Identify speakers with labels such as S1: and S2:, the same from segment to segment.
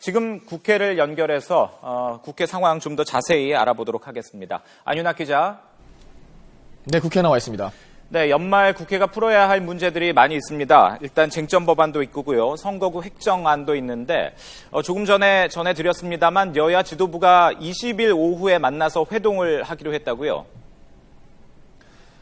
S1: 지금 국회를 연결해서 국회 상황 좀 더 자세히 알아보도록 하겠습니다. 안윤학 기자.
S2: 네, 국회에 나와 있습니다.
S1: 네, 연말 국회가 풀어야 할 문제들이 많이 있습니다. 일단 쟁점 법안도 있고요. 선거구 획정안도 있는데 조금 전에 전해드렸습니다만 여야 지도부가 20일 오후에 만나서 회동을 하기로 했다고요?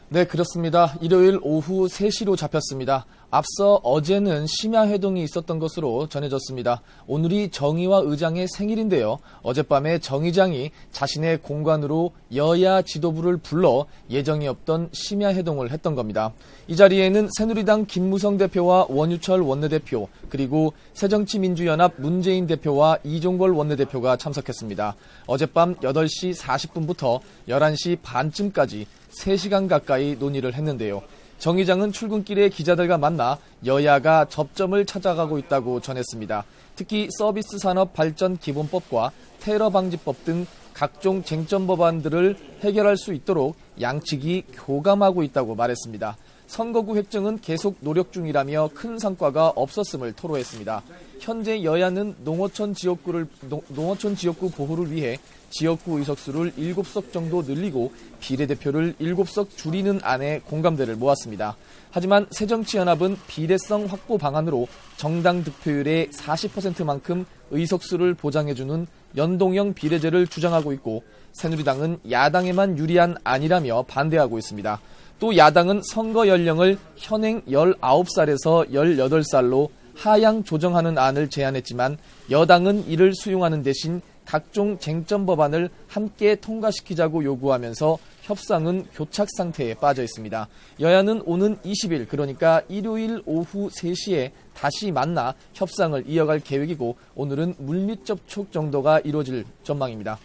S2: 네, 그렇습니다. 일요일 오후 3시로 잡혔습니다. 앞서 어제는 심야회동이 있었던 것으로 전해졌습니다. 오늘이 정의화 의장의 생일인데요. 어젯밤에 정 의장이 자신의 공관으로 여야 지도부를 불러 예정이 없던 심야회동을 했던 겁니다. 이 자리에는 새누리당 김무성 대표와 원유철 원내대표, 그리고 새정치민주연합 문재인 대표와 이종걸 원내대표가 참석했습니다. 어젯밤 8시 40분부터 11시 반쯤까지 3시간 가까이 논의를 했는데요. 정 의장은 출근길에 기자들과 만나 여야가 접점을 찾아가고 있다고 전했습니다. 특히 서비스 산업 발전 기본법과 테러 방지법 등 각종 쟁점 법안들을 해결할 수 있도록 양측이 교감하고 있다고 말했습니다. 선거구 획정은 계속 노력 중이라며 큰 성과가 없었음을 토로했습니다. 현재 여야는 농어촌 지역구 보호를 위해 지역구 의석수를 7석 정도 늘리고 비례대표를 7석 줄이는 안에 공감대를 모았습니다. 하지만 새정치연합은 비례성 확보 방안으로 정당 득표율의 40%만큼 의석수를 보장해주는 연동형 비례제를 주장하고 있고, 새누리당은 야당에만 유리한 안이라며 반대하고 있습니다. 또 야당은 선거 연령을 현행 19살에서 18살로 하향 조정하는 안을 제안했지만 여당은 이를 수용하는 대신 각종 쟁점 법안을 함께 통과시키자고 요구하면서 협상은 교착 상태에 빠져 있습니다. 여야는 오는 20일, 그러니까 일요일 오후 3시에 다시 만나 협상을 이어갈 계획이고, 오늘은 물밑 접촉 정도가 이루어질 전망입니다.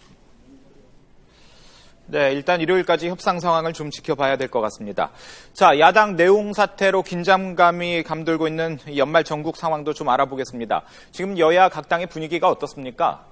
S1: 네, 일단 일요일까지 협상 상황을 좀 지켜봐야 될 것 같습니다. 자, 야당 내홍 사태로 긴장감이 감돌고 있는 연말 전국 상황도 좀 알아보겠습니다. 지금 여야 각 당의 분위기가 어떻습니까?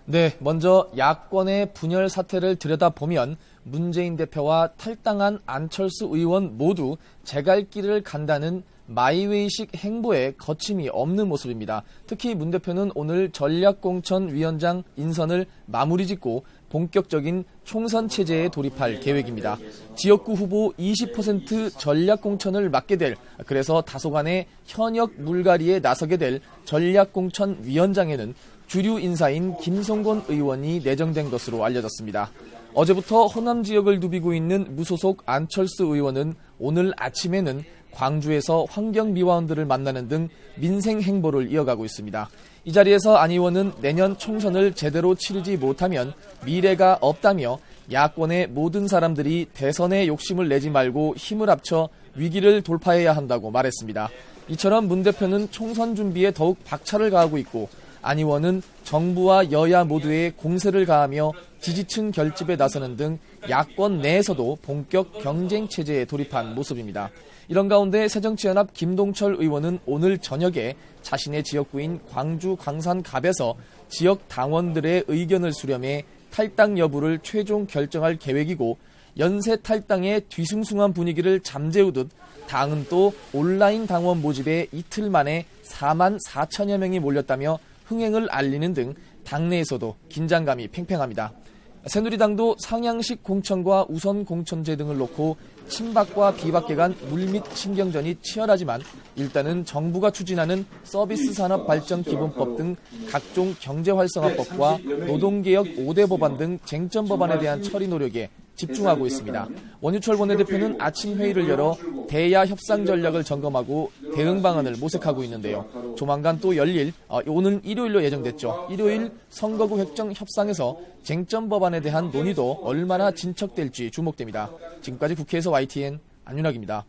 S2: 네, 먼저 야권의 분열 사태를 들여다보면 문재인 대표와 탈당한 안철수 의원 모두 제갈 길을 간다는 마이웨이식 행보에 거침이 없는 모습입니다. 특히 문 대표는 오늘 전략공천위원장 인선을 마무리 짓고 본격적인 총선 체제에 돌입할 계획입니다. 지역구 후보 20% 전략공천을 맡게 될, 그래서 다소간의 현역 물갈이에 나서게 될 전략공천위원장에는 주류 인사인 김성곤 의원이 내정된 것으로 알려졌습니다. 어제부터 호남 지역을 누비고 있는 무소속 안철수 의원은 오늘 아침에는 광주에서 환경미화원들을 만나는 등 민생 행보를 이어가고 있습니다. 이 자리에서 안 의원은 내년 총선을 제대로 치르지 못하면 미래가 없다며 야권의 모든 사람들이 대선에 욕심을 내지 말고 힘을 합쳐 위기를 돌파해야 한다고 말했습니다. 이처럼 문 대표는 총선 준비에 더욱 박차를 가하고 있고, 안 의원은 정부와 여야 모두에 공세를 가하며 지지층 결집에 나서는 등 야권 내에서도 본격 경쟁 체제에 돌입한 모습입니다. 이런 가운데 새정치연합 김동철 의원은 오늘 저녁에 자신의 지역구인 광주 광산갑에서 지역 당원들의 의견을 수렴해 탈당 여부를 최종 결정할 계획이고, 연쇄 탈당의 뒤숭숭한 분위기를 잠재우듯 당은 또 온라인 당원 모집에 이틀 만에 4만 4천여 명이 몰렸다며 흥행을 알리는 등 당내에서도 긴장감이 팽팽합니다. 새누리당도 상향식 공천과 우선 공천제 등을 놓고 친박과 비박계 간 물밑 신경전이 치열하지만 일단은 정부가 추진하는 서비스 산업 발전 기본법 등 각종 경제활성화법과 노동개혁 5대 법안 등 쟁점 법안에 대한 처리 노력에 집중하고 있습니다. 원유철 원내대표는 아침 회의를 열어 대야 협상 전략을 점검하고 대응 방안을 모색하고 있는데요. 조만간 또 열릴, 오늘 일요일로 예정됐죠. 일요일 선거구 획정 협상에서 쟁점 법안에 대한 논의도 얼마나 진척될지 주목됩니다. 지금까지 국회에서 YTN 안윤학입니다.